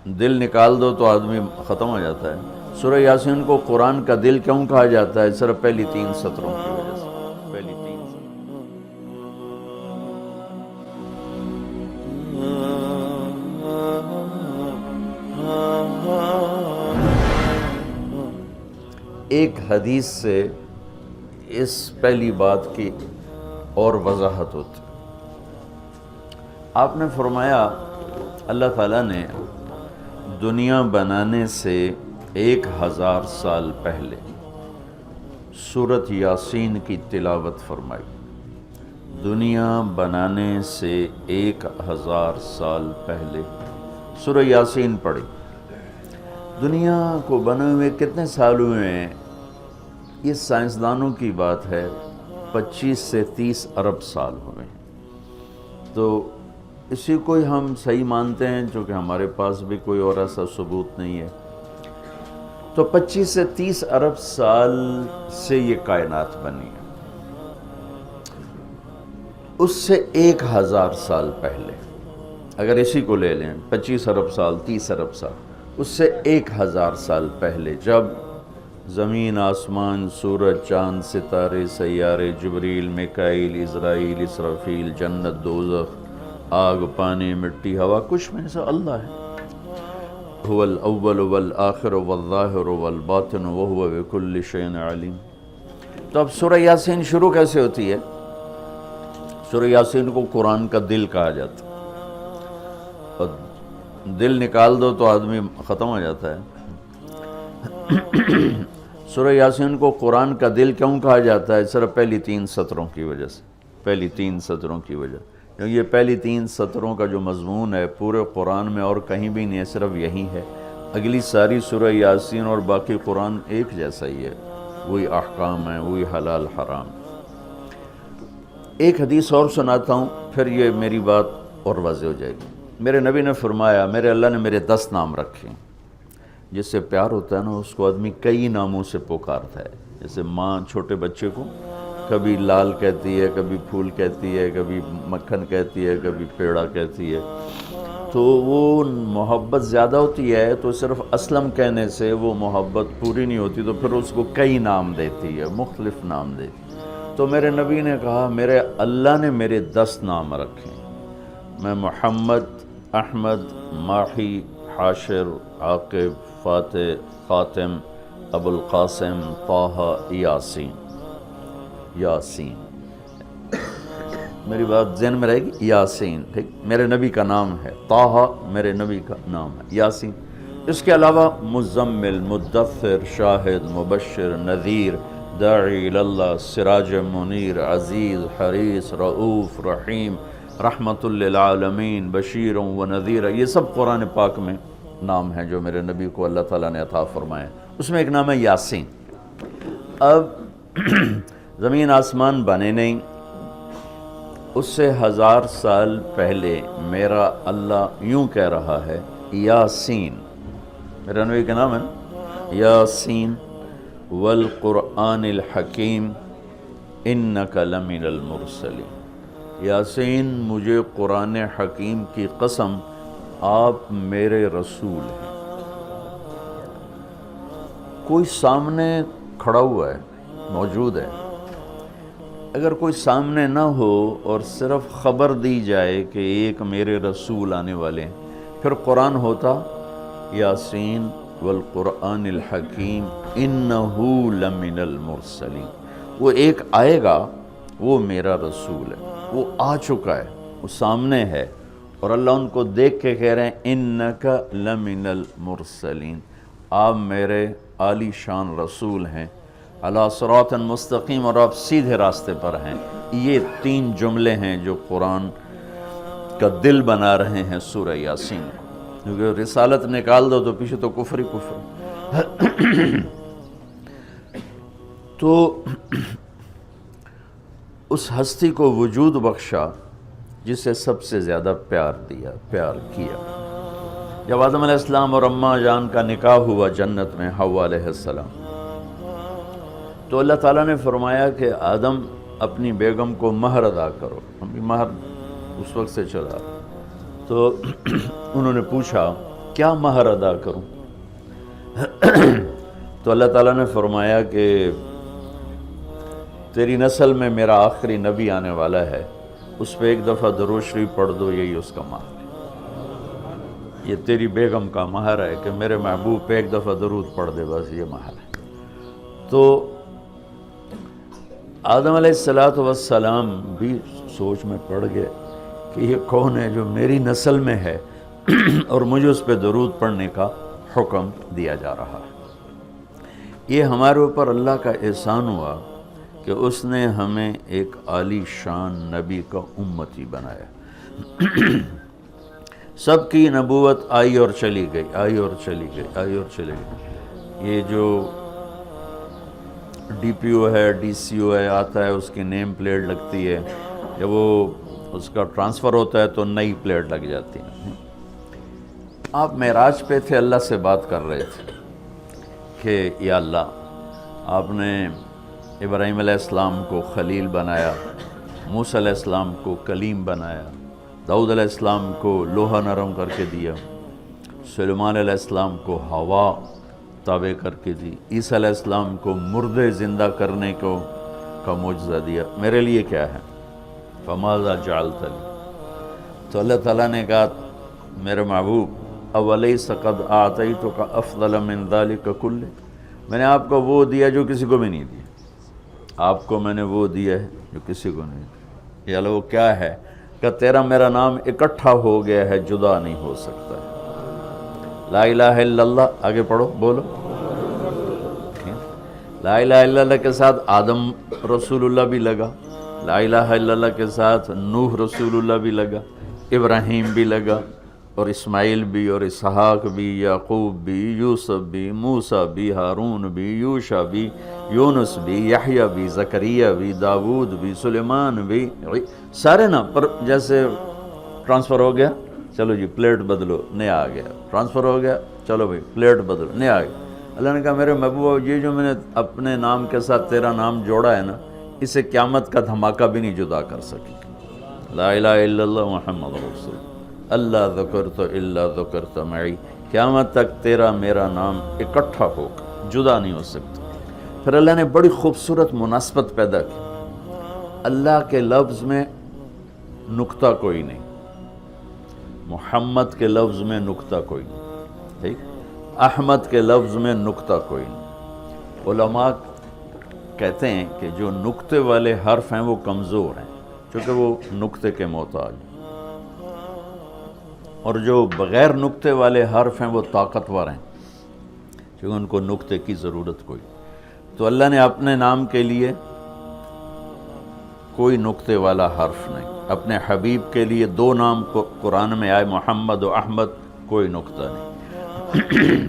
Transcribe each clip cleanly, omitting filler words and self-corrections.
دل نکال دو تو آدمی ختم ہو جاتا ہے۔ سورہ یاسین کو قرآن کا دل کیوں کہا جاتا ہے؟ صرف پہلی 3 سطروں کی وجہ سے۔ پہلی 3 ایک حدیث سے اس پہلی بات کی اور وضاحت ہوتی۔ آپ نے فرمایا اللہ تعالیٰ نے دنیا بنانے سے 1000 سال پہلے سورۃ یاسین کی تلاوت فرمائی۔ دنیا بنانے سے 1000 سال پہلے سورہ یاسین پڑھی۔ دنیا کو بنے ہوئے کتنے سال ہوئے ہیں؟ یہ سائنسدانوں کی بات ہے، 25 سے 30 ارب سال ہوئے ہیں۔ تو اسی کو ہی ہم صحیح مانتے ہیں، چونکہ ہمارے پاس بھی کوئی اور ایسا ثبوت نہیں ہے۔ تو 25 سے 30 ارب سال سے یہ کائنات بنی ہے۔ اس سے 1000 سال پہلے، اگر اسی کو لے لیں 25 ارب سال 30 ارب سال، اس سے 1000 سال پہلے جب زمین، آسمان، سورج، چاند، ستارے، سیارے، جبریل، میکائیل، عزرائیل، اسرافیل، جنت، دوزخ، آگ، پانی، مٹی، ہوا، کچھ میں سے اللہ ہے۔ هو الاول والآخر والظاہر والباطن وهو بكل شيء علیم۔ تو اب سورہ یاسین شروع کیسے ہوتی ہے؟ سورہ یاسین کو قرآن کا دل کہا جاتا ہے، اور دل نکال دو تو آدمی ختم ہو جاتا ہے۔ سورہ یاسین کو قرآن کا دل کیوں کہا جاتا ہے؟ صرف پہلی 3 سطروں کی وجہ سے۔ پہلی 3 سطروں کی وجہ، کیونکہ یہ پہلی 3 سطروں کا جو مضمون ہے پورے قرآن میں اور کہیں بھی نہیں ہے، صرف یہی ہے۔ اگلی ساری سورہ یاسین اور باقی قرآن ایک جیسا ہی ہے، وہی احکام ہیں، وہی حلال حرام۔ ایک حدیث اور سناتا ہوں، پھر یہ میری بات اور واضح ہو جائے گی۔ میرے نبی نے فرمایا، میرے اللہ نے میرے 10 نام رکھے ہیں۔ جس سے پیار ہوتا ہے نا، اس کو آدمی کئی ناموں سے پکارتا ہے۔ جیسے ماں چھوٹے بچے کو کبھی لال کہتی ہے، کبھی پھول کہتی ہے، کبھی مکھن کہتی ہے، کبھی پیڑا کہتی ہے۔ تو وہ محبت زیادہ ہوتی ہے تو صرف اسلم کہنے سے وہ محبت پوری نہیں ہوتی، تو پھر اس کو کئی نام دیتی ہے، مختلف نام دیتی ہے۔ تو میرے نبی نے کہا، میرے اللہ نے میرے 10 نام رکھے ہیں۔ میں محمد، احمد، ماحی، حاشر، عاقب، فاتح، خاتم، ابو القاسم، طٰہٰ، یاسین۔ یاسین، میری بات ذہن میں رہے گی، یاسین، ٹھیک، میرے نبی کا نام ہے۔ طٰہٰ میرے نبی کا نام ہے۔ یاسین، اس کے علاوہ مزمل، مدثر، شاہد، مبشر، نذیر، داعی اللہ، سراج منیر، عزیز، حریص، رؤوف، رحیم، رحمت للعالمین، بشیر و نذیر، یہ سب قرآن پاک میں نام ہیں جو میرے نبی کو اللہ تعالیٰ نے عطا فرمائے۔ اس میں ایک نام ہے یاسین۔ اب زمین آسمان بنے نہیں، اس سے 1000 سال پہلے میرا اللہ یوں کہہ رہا ہے، یاسین، میرا نبی کا نام ہے یاسین، والقرآن الحکیم انک لمن المرسلین۔ یاسین، مجھے قرآن حکیم کی قسم، آپ میرے رسول ہیں۔ کوئی سامنے کھڑا ہوا ہے، موجود ہے۔ اگر کوئی سامنے نہ ہو اور صرف خبر دی جائے کہ ایک میرے رسول آنے والے ہیں، پھر قرآن ہوتا یاسین والقرآن الحکیم انہو لمن المرسلین۔ وہ ایک آئے گا، وہ میرا رسول ہے، وہ آ چکا ہے، وہ سامنے ہے، اور اللہ ان کو دیکھ کے کہہ رہے ہیں انک لمن المرسلین، آپ میرے عالی شان رسول ہیں، علی صراط مستقیم، اور آپ سیدھے راستے پر ہیں۔ یہ 3 جملے ہیں جو قرآن کا دل بنا رہے ہیں سورہ یاسین کو، کیونکہ رسالت نکال دو تو پیچھے تو کفر ہی کفر۔ تو اس ہستی کو وجود بخشا جسے سب سے زیادہ پیار کیا۔ جب آدم علیہ السلام اور اماں جان کا نکاح ہوا جنت میں حوا علیہ السلام، تو اللہ تعالیٰ نے فرمایا کہ آدم اپنی بیگم کو مہر ادا کرو۔ ہم بھی مہر اس وقت سے چلا، تو انہوں نے پوچھا کیا مہر ادا کروں؟ تو اللہ تعالیٰ نے فرمایا کہ تیری نسل میں میرا آخری نبی آنے والا ہے، اس پہ ایک دفعہ درود شریف پڑھ دو، یہی اس کا مہر ہے۔ یہ تیری بیگم کا مہر ہے کہ میرے محبوب پہ ایک دفعہ درود پڑھ دے، بس یہ مہر ہے۔ تو آدم علیہ السلام بھی سوچ میں پڑ گئے کہ یہ کون ہے جو میری نسل میں ہے اور مجھے اس پہ درود پڑھنے کا حکم دیا جا رہا ہے۔ یہ ہمارے اوپر اللہ کا احسان ہوا کہ اس نے ہمیں ایک عالی شان نبی کا امتی بنایا۔ سب کی نبوت آئی اور چلی گئی، آئی اور چلی گئی، آئی اور چلی گئی۔ یہ جو ڈی پی او ہے، ڈی سی او ہے، آتا ہے، اس کی نیم پلیٹ لگتی ہے، جب وہ اس کا ٹرانسفر ہوتا ہے تو نئی پلیٹ لگ جاتی ہے۔ آپ معراج پہ تھے، اللہ سے بات کر رہے تھے کہ یا اللہ، آپ نے ابراہیم علیہ السلام کو خلیل بنایا، موسیٰ علیہ السلام کو کلیم بنایا، داؤد علیہ السلام کو لوہا نرم کر کے دیا، سلیمان علیہ السلام کو ہوا تابع کر کے دی، عیسیٰ علیہ السلام کو مردے زندہ کرنے کا معجزہ دیا، میرے لیے کیا ہے؟ فماذا جعلت لی؟ تو اللہ تعالیٰ نے کہا میرے محبوب اولیس قد اعطیتک افضل من ذلک کلہ، میں نے آپ کو وہ دیا جو کسی کو بھی نہیں دیا، آپ کو میں نے وہ دیا ہے جو کسی کو نہیں دیا۔ یا اللہ وہ کیا ہے؟ کہ تیرا میرا نام اکٹھا ہو گیا ہے، جدا نہیں ہو سکتا ہے۔ لا الہ الا اللہ، آگے پڑھو، بولو۔ لا الہ الا اللہ کے ساتھ آدم رسول اللہ بھی لگا، لا الہ الا اللہ کے ساتھ نوح رسول اللہ بھی لگا، ابراہیم بھی لگا، اور اسماعیل بھی، اور اسحاق بھی، یعقوب بھی، یوسف بھی، موسیٰ بھی، ہارون بھی، یوشع بھی، یونس بھی، یحییٰ بھی، زکریا بھی، داود بھی، سلیمان بھی، سارے نا۔ پر جیسے ٹرانسفر ہو گیا، چلو جی پلیٹ بدلو، نیا آ گیا، ٹرانسفر ہو گیا، چلو بھائی پلیٹ بدلو، نیا آ گیا۔ اللہ نے کہا میرے محبوب، یہ جو میں نے اپنے نام کے ساتھ تیرا نام جوڑا ہے نا، اسے قیامت کا دھماکہ بھی نہیں جدا کر سکی۔ لا الہ الا اللہ محمد رسول اللہ، ذکرت الا ذکرت معی، قیامت تک تیرا میرا نام اکٹھا ہوگا، جدا نہیں ہو سکتا۔ پھر اللہ نے بڑی خوبصورت مناسبت پیدا کی، اللہ کے لفظ میں نقطہ کوئی نہیں، محمد کے لفظ میں نقطہ کوئی نہیں، ٹھیک، احمد کے لفظ میں نقطہ کوئی نہیں۔ علماء کہتے ہیں کہ جو نقطے والے حرف ہیں وہ کمزور ہیں، چونکہ وہ نقطے کے محتاج، اور جو بغیر نقطے والے حرف ہیں وہ طاقتور ہیں، کیونکہ ان کو نقطے کی ضرورت کوئی۔ تو اللہ نے اپنے نام کے لیے کوئی نقطے والا حرف نہیں، اپنے حبیب کے لیے دو نام قرآن میں آئے، محمد و احمد، کوئی نقطہ نہیں۔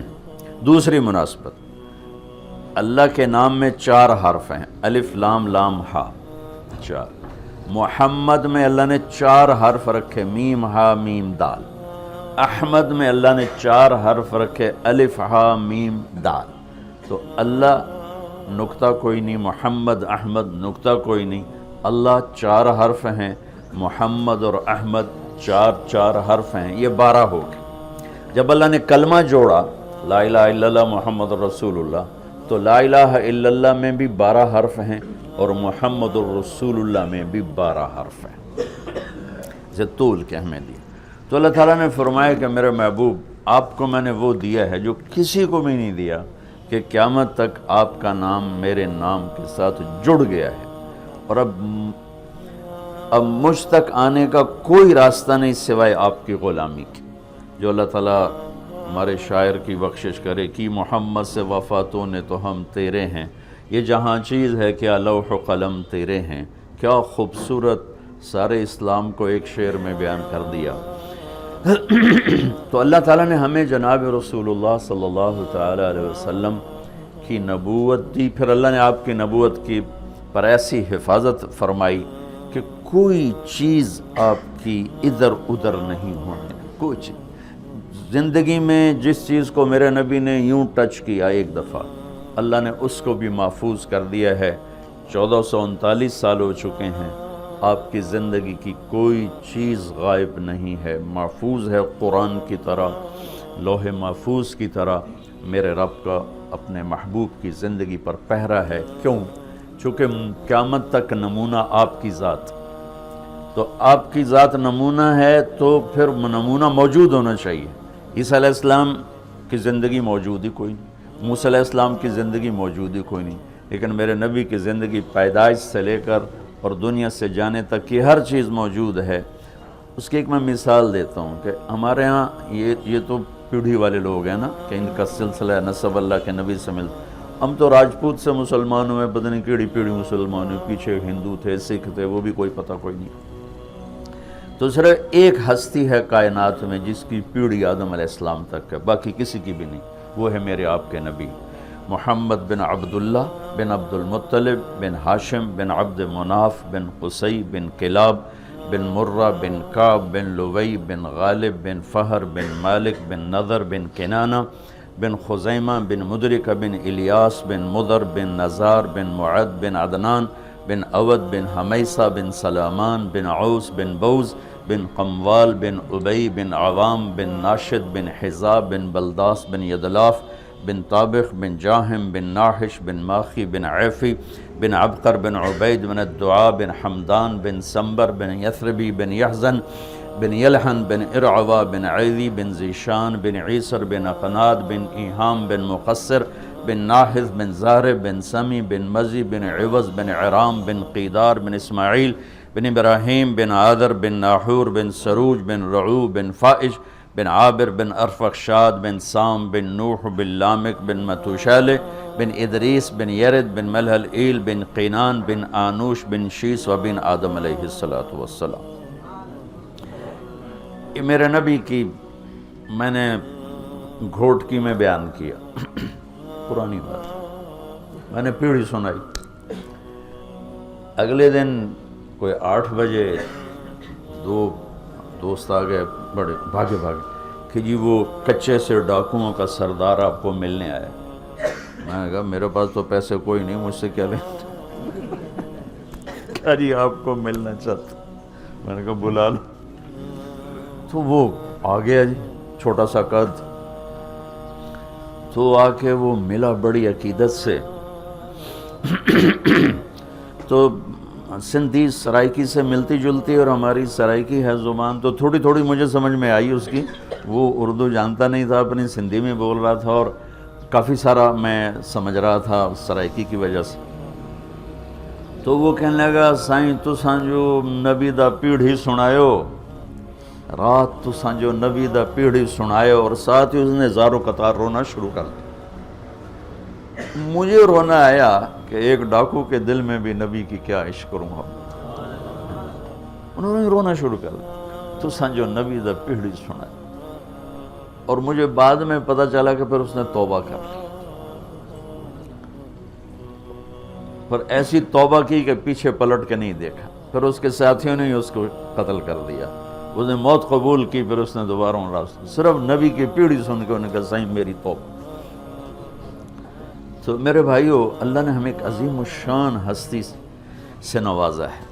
دوسری مناسبت، اللہ کے نام میں 4 حرف ہیں، الف لام لام ہا، 4۔ محمد میں اللہ نے 4 حرف رکھے، میم ہا میم دال۔ احمد میں اللہ نے 4 حرف رکھے، الف ہا میم دال۔ تو اللہ نقطہ کوئی نہیں، محمد احمد نقطہ کوئی نہیں، اللہ 4 حرف ہیں، محمد اور احمد 4 حرف ہیں، یہ 12 ہو گئے۔ جب اللہ نے کلمہ جوڑا لا الہ الا اللہ محمد رسول اللہ، تو لا الہ الا اللہ میں بھی 12 حرف ہیں اور محمد الرسول اللہ میں بھی 12 حرف ہیں، اسے طول کے ہمیں دیا۔ تو اللہ تعالیٰ نے فرمایا کہ میرے محبوب، آپ کو میں نے وہ دیا ہے جو کسی کو بھی نہیں دیا، کہ قیامت تک آپ کا نام میرے نام کے ساتھ جڑ گیا ہے، اور اب مجھ تک آنے کا کوئی راستہ نہیں سوائے آپ کی غلامی کی۔ جو اللہ تعالیٰ ہمارے شاعر کی بخشش کرے کہ محمد سے وفاتوں نے تو ہم تیرے ہیں، یہ جہاں چیز ہے کیا لوح و قلم تیرے ہیں، کیا خوبصورت سارے اسلام کو ایک شعر میں بیان کر دیا۔ تو اللہ تعالیٰ نے ہمیں جناب رسول اللہ صلی اللہ تعالیٰ علیہ وسلم کی نبوت دی، پھر اللہ نے آپ کی نبوت کی پر ایسی حفاظت فرمائی کہ کوئی چیز آپ کی ادھر ادھر نہیں ہونے، کوئی چیز۔ زندگی میں جس چیز کو میرے نبی نے یوں ٹچ کیا ایک دفعہ، اللہ نے اس کو بھی محفوظ کر دیا ہے۔ 1439 سال ہو چکے ہیں، آپ کی زندگی کی کوئی چیز غائب نہیں ہے، محفوظ ہے قرآن کی طرح۔ لوح محفوظ کی طرح میرے رب کا اپنے محبوب کی زندگی پر پہرا ہے۔ کیوں؟ چونکہ قیامت تک نمونہ آپ کی ذات، تو آپ کی ذات نمونہ ہے تو پھر نمونہ موجود ہونا چاہیے۔ عیسیٰ علیہ السلام کی زندگی موجود ہی کوئی نہیں، موسیٰ علیہ السلام کی زندگی موجود ہی کوئی نہیں، لیکن میرے نبی کی زندگی پیدائش سے لے کر اور دنیا سے جانے تک کی ہر چیز موجود ہے۔ اس کی ایک میں مثال دیتا ہوں کہ ہمارے ہاں یہ تو پیڑھی والے لوگ ہیں نا کہ ان کا سلسلہ نسب اللہ کے نبی سے ملتا۔ ہم تو راجپوت سے مسلمان ہوئے، پتہ نہیں کیڑی پیڑھی مسلمان ہوئے، پیچھے ہندو تھے، سکھ تھے، وہ بھی کوئی پتہ کوئی نہیں۔ تو صرف ایک ہستی ہے کائنات میں جس کی پیڑھی آدم علیہ السلام تک ہے، باقی کسی کی بھی نہیں، وہ ہے میرے آپ کے نبی محمد بن عبداللہ بن عبد المطلب بن ہاشم بن عبد مناف بن قصی بن کلاب بن مرہ بن کعب بن لوی بن غالب بن فہر بن مالک بن نضر بن کنانہ بن خزیمہ بن مدرکہ بن الیاس بن مضر بن نزار بن معد بن عدنان بن اود بن حمیسہ بن سلامان بن عوس بن بوز بن قموال بن ابی بن عوام بن ناشد بن حزاب بن بلداس بن یدلاف بن طابخ بن جاہم بن ناحش بن ماخی بن عیفی بن عبقر بن عبید بن الدعاء بن حمدان بن سمبر بن یثربی بن یحزن بن یلحن بن ارعوا بن عیدی بن زیشان بن عیسر بن اقناد بن ایہام بن مقصر بن ناحذ بن زہر بن سمی بن مزی بن عوض بن عرام بن قیدار بن اسماعیل بن ابراہیم بن عادر بن ناحور بن سروج بن رعو بن فائش بن عابر بن ارفخشاد بن سام بن نوح بن لامک بن متوشالہ بن ادریس بن یرد بن ملحل ایل بن قینان بن آنوش بن شیس و بن آدم علیہ السلام۔ یہ میرے نبی کی میں نے گھوٹکی میں بیان کیا، پرانی بات، میں نے پیڑھی سنائی۔ اگلے دن کوئی 8 بجے 2 دوست آ گئے، بڑے بھاگے کہ جی وہ کچے سے ڈاکوؤں کا سردار آپ کو ملنے آیا۔ میں نے کہا میرے پاس تو پیسے کوئی نہیں، مجھ سے کیا لینا؟ کہا جی آپ کو ملنا چاہتا۔ میں نے کہا بلا لو۔ تو وہ آ گیا جی، چھوٹا سا قد، تو آ کے وہ ملا بڑی عقیدت سے۔ تو سندھی سرائکی سے ملتی جلتی اور ہماری سرائکی ہے زبان، تو تھوڑی تھوڑی مجھے سمجھ میں آئی اس کی۔ وہ اردو جانتا نہیں تھا، اپنی سندھی میں بول رہا تھا اور کافی سارا میں سمجھ رہا تھا سرائکی کی وجہ سے۔ تو وہ کہنے لگا سائیں تساں جو نبی دا پیڑھی سنایو، رات تساں جو نبی دا پیڑھی سنایو، اور ساتھ ہی اس نے زارو قطار رونا شروع کر دیا۔ مجھے رونا آیا کہ ایک ڈاکو کے دل میں بھی نبی کی کیا عشق کروں گا۔ انہوں نے رونا شروع کر دیا، تو سنجو نبی دا پیڑھی سنا۔ اور مجھے بعد میں پتہ چلا کہ پھر اس نے توبہ کر لی، پر ایسی توبہ کی کہ پیچھے پلٹ کے نہیں دیکھا۔ پھر اس کے ساتھیوں نے اس کو قتل کر دیا، اس نے موت قبول کی۔ پھر اس نے دوبارہ راستہ صرف نبی کی پیڑھی سن کے انہوں نے کہا سائیں میری توبہ۔ تو میرے بھائیو، اللہ نے ہمیں ایک عظیم الشان ہستی سے نوازا ہے۔